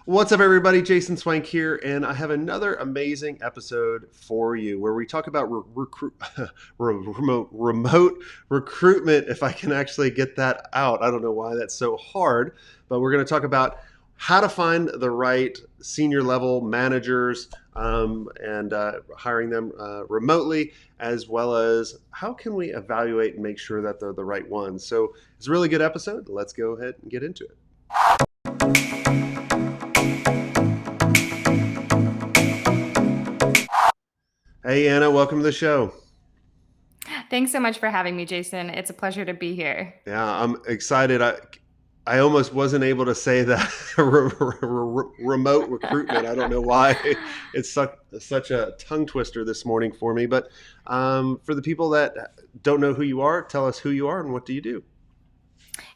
What's up, everybody? Jason Swenk here, and I have another amazing episode for you where we talk about remote recruitment. If I can actually get that out, I don't know why that's so hard, but we're going to talk about how to find the right senior level managers and hiring them remotely, as well as how can we evaluate and make sure that they're the right ones. So it's a really good episode. Let's go ahead and get into it. Hey, Anna, welcome to the show. Thanks so much for having me, Jason. It's a pleasure to be here. Yeah, I'm excited. I almost wasn't able to say that remote recruitment. I don't know why it's such a tongue twister this morning for me. But for the people that don't know who you are, tell us who you are and what do you do?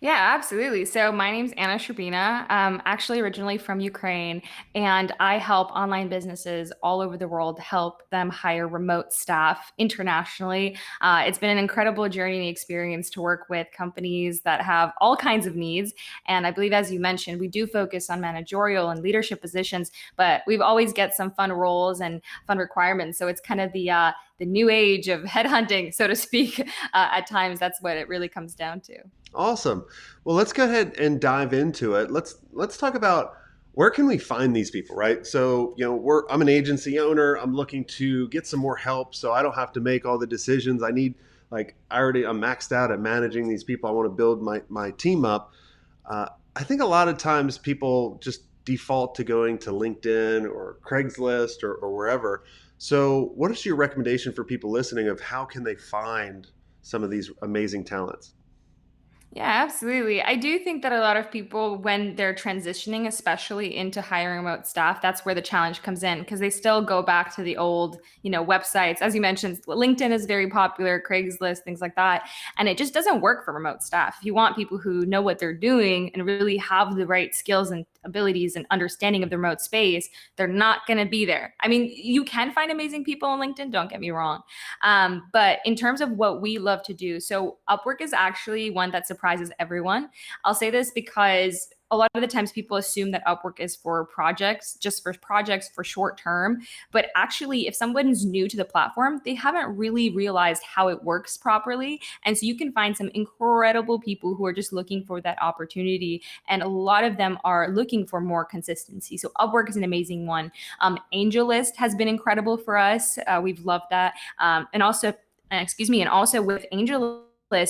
Yeah, absolutely. So my name's Anna Sherbina. Actually originally from Ukraine, and I help online businesses all over the world help them hire remote staff internationally. It's been an incredible journey and experience to work with companies that have all kinds of needs. And I believe, as you mentioned, we do focus on managerial and leadership positions, but we've always get some fun roles and fun requirements. So it's kind of the new age of headhunting, so to speak. At times, that's what it really comes down to. Awesome. Well, let's go ahead and dive into it. Let's talk about where can we find these people, right? So, I'm an agency owner. I'm looking to get some more help so I don't have to make all the decisions. I'm maxed out at managing these people. I want to build my team up. I think a lot of times people just default to going to LinkedIn or Craigslist or wherever. So, what is your recommendation for people listening of how can they find some of these amazing talents? Yeah, absolutely. I do think that a lot of people, when they're transitioning, especially into hiring remote staff, that's where the challenge comes in because they still go back to the old, websites. As you mentioned, LinkedIn is very popular, Craigslist, things like that. And it just doesn't work for remote staff. If you want people who know what they're doing and really have the right skills and abilities and understanding of the remote space, they're not going to be there. I mean, you can find amazing people on LinkedIn, don't get me wrong. But in terms of what we love to do, so Upwork is actually one that surprises everyone. I'll say this because a lot of the times people assume that Upwork is for projects, just for projects for short term. But actually, if someone's new to the platform, they haven't really realized how it works properly. And so you can find some incredible people who are just looking for that opportunity. And a lot of them are looking for more consistency. So Upwork is an amazing one. AngelList has been incredible for us. We've loved that. And also with AngelList,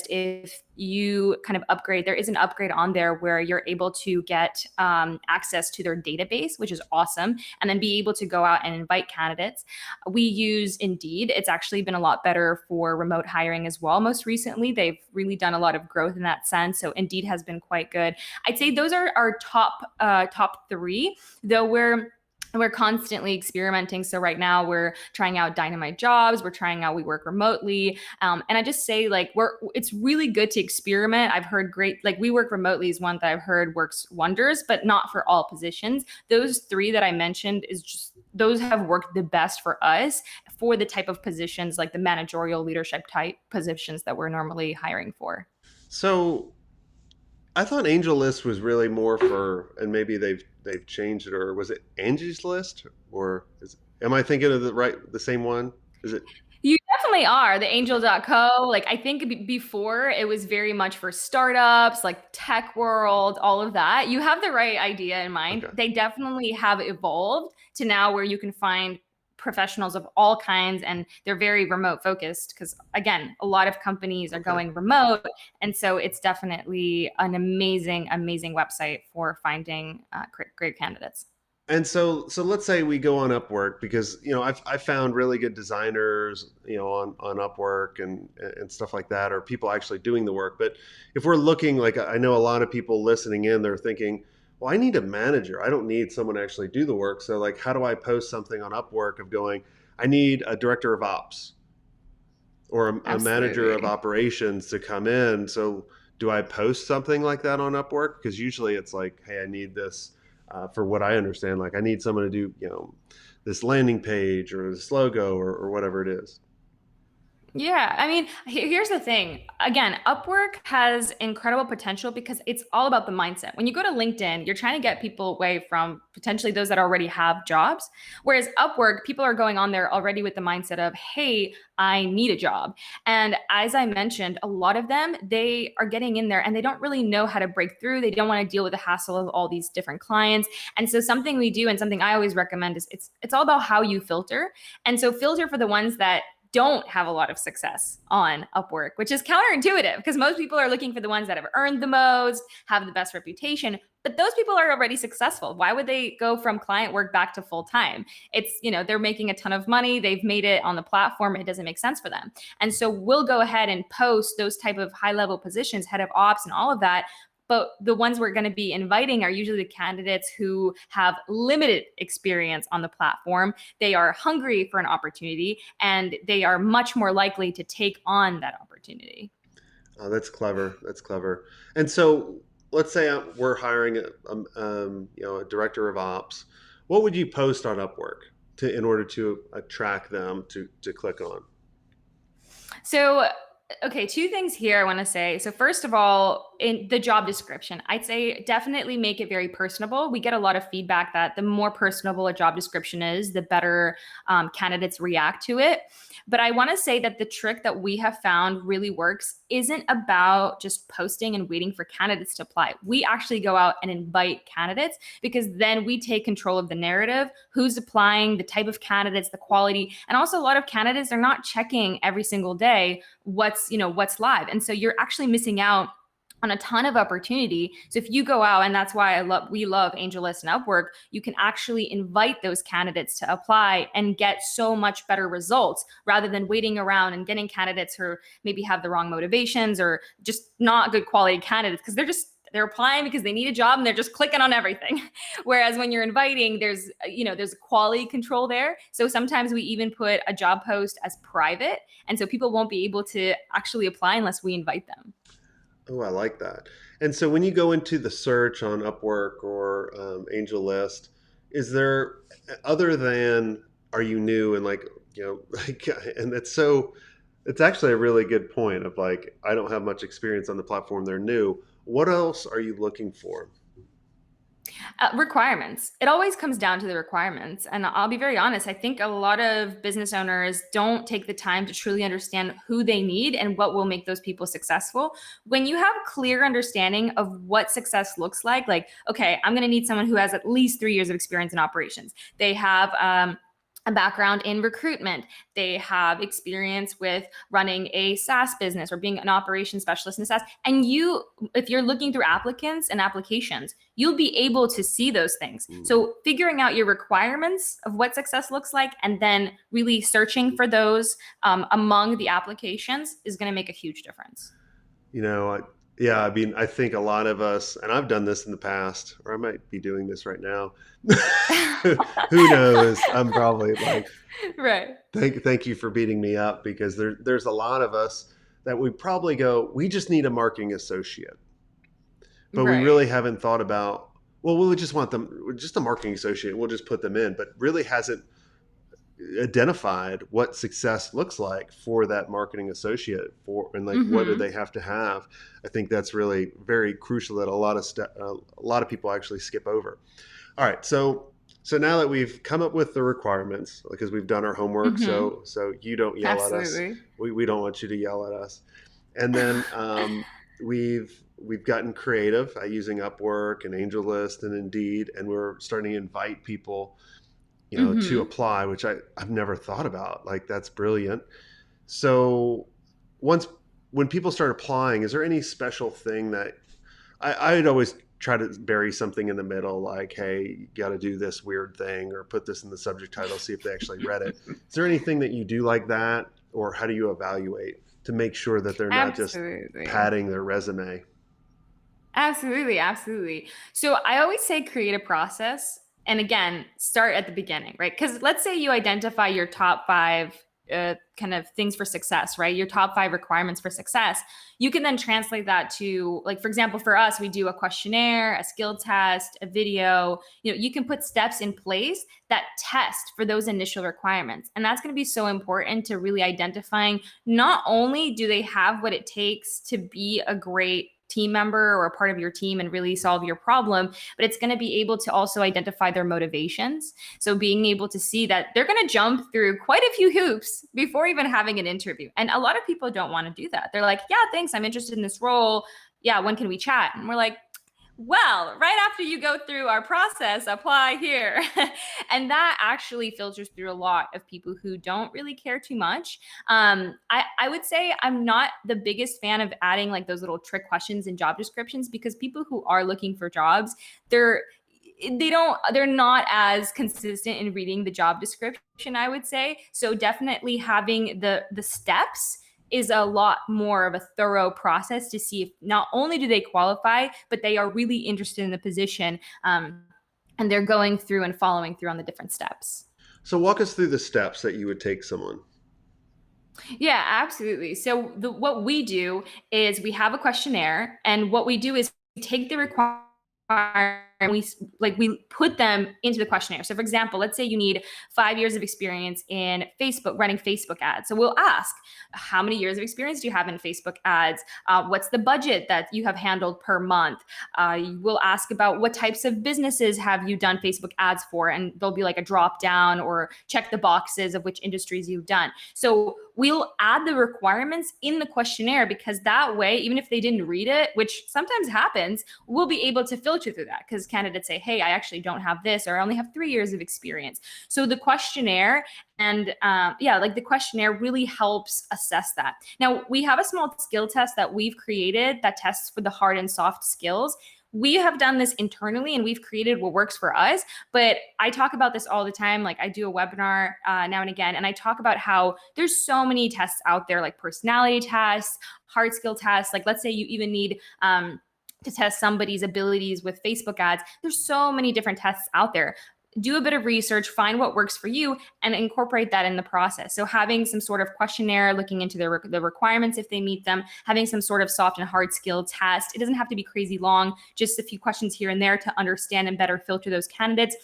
if you kind of upgrade, there is an upgrade on there where you're able to get access to their database, which is awesome, and then be able to go out and invite candidates. We use Indeed. It's actually been a lot better for remote hiring as well. Most recently, they've really done a lot of growth in that sense. So Indeed has been quite good. I'd say those are our top three, though we're constantly experimenting. So right now we're trying out dynamite jobs. We're trying out we work remotely. And I just say it's really good to experiment. I've heard great, like we work remotely is one that I've heard works wonders, but not for all positions. Those three that I mentioned is just, those have worked the best for us for the type of positions, like the managerial leadership type positions that we're normally hiring for. So I thought Angel List was really more for, and maybe they've changed it, or was it Angie's List, am I thinking of the same one? Is it You definitely are. The angel.co. Like I think before it was very much for startups, like tech world, all of that. You have the right idea in mind. okay? They definitely have evolved to now where you can find professionals of all kinds and they're very remote focused because again, a lot of companies are Okay. going remote and so it's definitely an amazing website for finding great candidates. And so let's say we go on Upwork because I've found really good designers on Upwork and stuff like that, or people actually doing the work. But if we're looking, like, I know a lot of people listening in, they're thinking, well, I need a manager. I don't need someone to actually do the work. So, like, how do I post something on Upwork of going, I need a director of ops or a manager of Absolutely. operations to come in? So do I post something like that on Upwork? Because usually it's like, hey, I need this for what I understand. Like, I need someone to do this landing page or this logo or whatever it is. Yeah, I mean, here's the thing. Again, Upwork has incredible potential because it's all about the mindset. When you go to LinkedIn, you're trying to get people away from potentially those that already have jobs. Whereas Upwork, people are going on there already with the mindset of, hey, I need a job. And as I mentioned, a lot of them, they are getting in there and they don't really know how to break through. They don't want to deal with the hassle of all these different clients. And so something we do and something I always recommend is it's all about how you filter. And so filter for the ones that don't have a lot of success on Upwork, which is counterintuitive because most people are looking for the ones that have earned the most, have the best reputation, but those people are already successful. Why would they go from client work back to full time? It's, they're making a ton of money, they've made it on the platform, it doesn't make sense for them. And so we'll go ahead and post those type of high level positions, head of ops and all of that, but the ones we're going to be inviting are usually the candidates who have limited experience on the platform. They are hungry for an opportunity and they are much more likely to take on that opportunity. Oh, that's clever. That's clever. And so, let's say we're hiring a director of ops. What would you post on Upwork in order to attract them to click on? So, okay, two things here I want to say. So, first of all, in the job description, I'd say definitely make it very personable. We get a lot of feedback that the more personable a job description is, the better candidates react to it. But I want to say that the trick that we have found really works isn't about just posting and waiting for candidates to apply. We actually go out and invite candidates because then we take control of the narrative, who's applying, the type of candidates, the quality, and also a lot of candidates are not checking every single day what's live. And so you're actually missing out on a ton of opportunity. So if you go out, and that's why we love AngelList and Upwork, you can actually invite those candidates to apply and get so much better results rather than waiting around and getting candidates who maybe have the wrong motivations or just not good quality candidates because they're applying because they need a job and they're just clicking on everything. Whereas when you're inviting, there's quality control there. So sometimes we even put a job post as private, and so people won't be able to actually apply unless we invite them. Oh, I like that. And so, when you go into the search on Upwork or AngelList, is there other than are you new and like like and it's actually a really good point of like I don't have much experience on the platform. They're new. What else are you looking for? Requirements. It always comes down to the requirements. And I'll be very honest, I think a lot of business owners don't take the time to truly understand who they need and what will make those people successful. When you have clear understanding of what success looks like, okay, I'm going to need someone who has at least 3 years of experience in operations. They have a background in recruitment. They have experience with running a SaaS business or being an operations specialist in SaaS. And if you're looking through applicants and applications, you'll be able to see those things. Mm. So figuring out your requirements of what success looks like and then really searching for those among the applications is going to make a huge difference. You know, yeah, I mean, I think a lot of us, and I've done this in the past, or I might be doing this right now. Who knows? I'm probably like, Right. thank you for beating me up because there's a lot of us that we probably go, we just need a marketing associate, but we Right. really haven't thought about, well, we would just want them, just a marketing associate. We'll just put them in, but really hasn't identified what success looks like for that marketing associate for and like what do Mm-hmm. they have to have. I think that's really very crucial that a lot of people actually skip over. All right, so now that we've come up with the requirements because we've done our homework, Mm-hmm. so you don't yell at us, Absolutely. we don't want you to yell at us. And then we've gotten creative using Upwork and AngelList and Indeed, and we're starting to invite people to Mm-hmm. apply, which I've never thought about. Like that's brilliant. So once when people start applying, is there any special thing that I'd always try to bury something in the middle, like, hey, you got to do this weird thing or put this in the subject title, see if they actually read it. Is there anything that you do like that? Or how do you evaluate to make sure that they're not just Absolutely. padding their resume? Absolutely, absolutely. So I always say create a process and again, start at the beginning, right? Because let's say you identify your top five kind of things for success, right? Your top 5 requirements for success. You can then translate that to, like, for example, for us, we do a questionnaire, a skill test, a video. You can put steps in place that test for those initial requirements. And that's going to be so important to really identifying not only do they have what it takes to be a great team member or a part of your team and really solve your problem, but it's going to be able to also identify their motivations. So being able to see that they're going to jump through quite a few hoops before even having an interview. And a lot of people don't want to do that. They're like, yeah, thanks, I'm interested in this role. Yeah, when can we chat? And we're like, well, right after you go through our process, apply here. And that actually filters through a lot of people who don't really care too much. I would say I'm not the biggest fan of adding like those little trick questions in job descriptions, because people who are looking for jobs, they're they're not as consistent in reading the job description, I would say. So definitely having the steps is a lot more of a thorough process to see if not only do they qualify, but they are really interested in the position, and they're going through and following through on the different steps. So walk us through the steps that you would take someone. Yeah, absolutely. So what we do is we have a questionnaire, and what we do is we take the requirements, we put them into the questionnaire. So for example, let's say you need 5 years of experience in Facebook, running Facebook ads. So we'll ask, how many years of experience do you have in Facebook ads? What's the budget that you have handled per month? We'll ask about what types of businesses have you done Facebook ads for, and there'll be like a drop down or check the boxes of which industries you've done. So we'll add the requirements in the questionnaire, because that way, even if they didn't read it, which sometimes happens, we'll be able to filter through that, because candidates say, hey, I actually don't have this, or I only have 3 years of experience. So the questionnaire the questionnaire really helps assess that. Now, we have a small skill test that we've created that tests for the hard and soft skills. We have done this internally, and we've created what works for us. But I talk about this all the time. Like, I do a webinar now and again, and I talk about how there's so many tests out there, like personality tests, hard skill tests. Like, let's say you even need to test somebody's abilities with Facebook ads. There's so many different tests out there. Do a bit of research, find what works for you, and incorporate that in the process. So having some sort of questionnaire, looking into the requirements if they meet them, having some sort of soft and hard skill test. It doesn't have to be crazy long, just a few questions here and there to understand and better filter those candidates.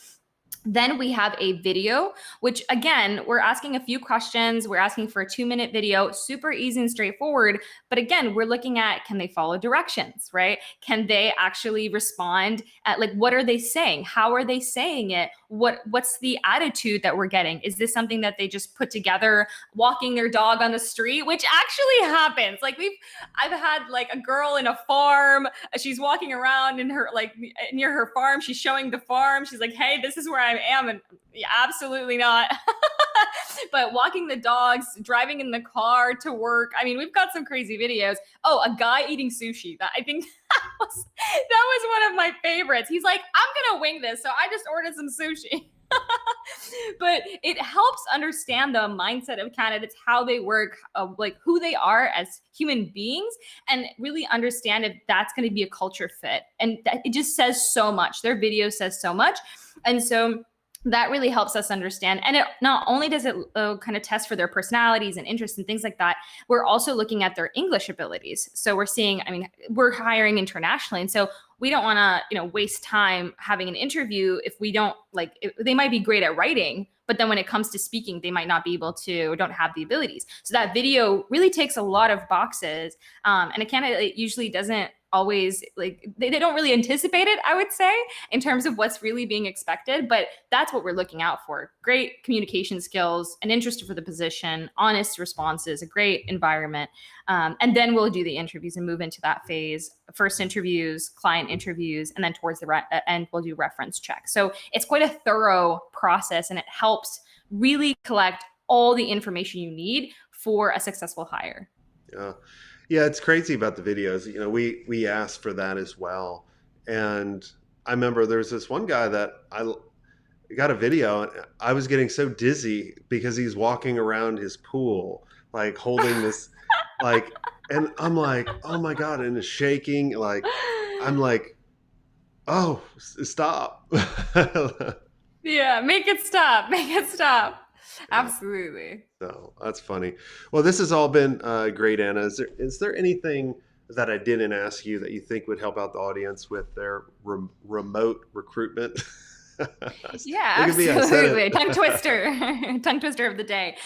Then we have a video, which again, we're asking a few questions. We're asking for a 2-minute video, super easy and straightforward. But again, we're looking at, can they follow directions, right? Can they actually respond at, like, what are they saying? How are they saying it? What's the attitude that we're getting? Is this something that they just put together walking their dog on the street, which actually happens? Like, I've had like a girl in a farm. She's walking around in her, like, near her farm. She's showing the farm. She's like, hey, this is where I am. And yeah, absolutely not. But walking the dogs, driving in the car to work. I mean, we've got some crazy videos. Oh, a guy eating sushi. I think that was one of my favorites. He's like, I'm going to wing this. So I just ordered some sushi. But it helps understand the mindset of candidates, how they work, like who they are as human beings, and really understand if that's going to be a culture fit. And it just says so much. Their video says so much. And so that really helps us understand. And it not only does it kind of test for their personalities and interests and things like that, we're also looking at their English abilities. So we're seeing, I mean, we're hiring internationally. And so we don't want to, waste time having an interview if we don't they might be great at writing, but then when it comes to speaking, they might not be able to, or don't have the abilities. So that video really takes a lot of boxes. And a candidate usually doesn't always they don't really anticipate it, I would say, in terms of what's really being expected. But that's what we're looking out for: great communication skills, an interest for the position, honest responses, a great environment. And then we'll do the interviews and move into that phase: first interviews, client interviews, and then towards the end we'll do reference checks. So it's quite a thorough process, and it helps really collect all the information you need for a successful hire. Yeah. Yeah, it's crazy about the videos. We asked for that as well. And I remember there was this one guy that I got a video, and I was getting so dizzy because he's walking around his pool, like holding this, like, and I'm like, oh my God, and it's shaking. Like, I'm like, oh, stop. Yeah, make it stop. Make it stop. Yeah. Absolutely. So that's funny. Well, this has all been great, Anna. Is there anything that I didn't ask you that you think would help out the audience with their remote recruitment? Yeah, Look at me, I said absolutely. Tongue it. twister, tongue twister of the day.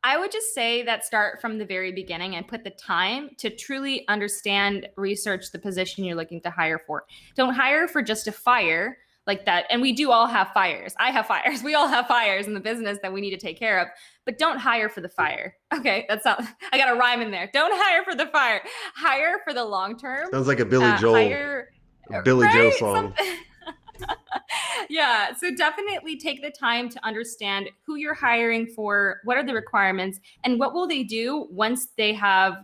I would just say that start from the very beginning and put the time to truly understand, research the position you're looking to hire for. Don't hire for just a fire like that. And we do all have fires. I have fires. We all have fires in the business that we need to take care of. But don't hire for the fire. Okay, that's not. I got a rhyme in there. Don't hire for the fire. Hire for the long term. Sounds like a Hire Billy Joe right song. something. Yeah, so definitely take the time to understand who you're hiring for, what are the requirements, and what will they do once they have,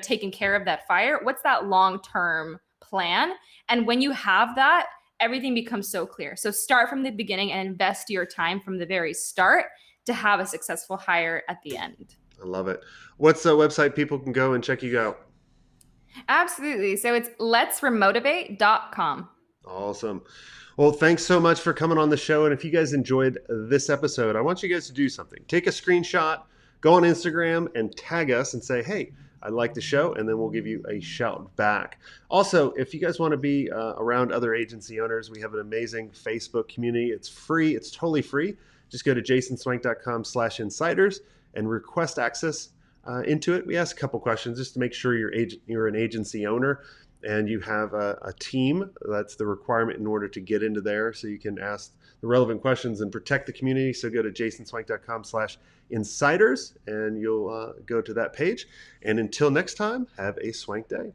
taken care of that fire. What's that long-term plan? And when you have that, everything becomes so clear. So start from the beginning and invest your time from the very start to have a successful hire at the end. I love it. What's the website people can go and check you out? Absolutely. So it's letsremotivate.com. Awesome. Well, thanks so much for coming on the show. And if you guys enjoyed this episode, I want you guys to do something. Take a screenshot, go on Instagram and tag us and say, hey, I like the show, and then we'll give you a shout back. Also, if you guys want to be around other agency owners, we have an amazing Facebook community. It's free. It's totally free. Just go to jasonswank.com/insiders and request access into it. We ask a couple questions just to make sure you're an agency owner and you have a team. That's the requirement in order to get into there, so you can ask the relevant questions and protect the community. So go to jasonswank.com/insiders and you'll go to that page. And until next time, have a swank day.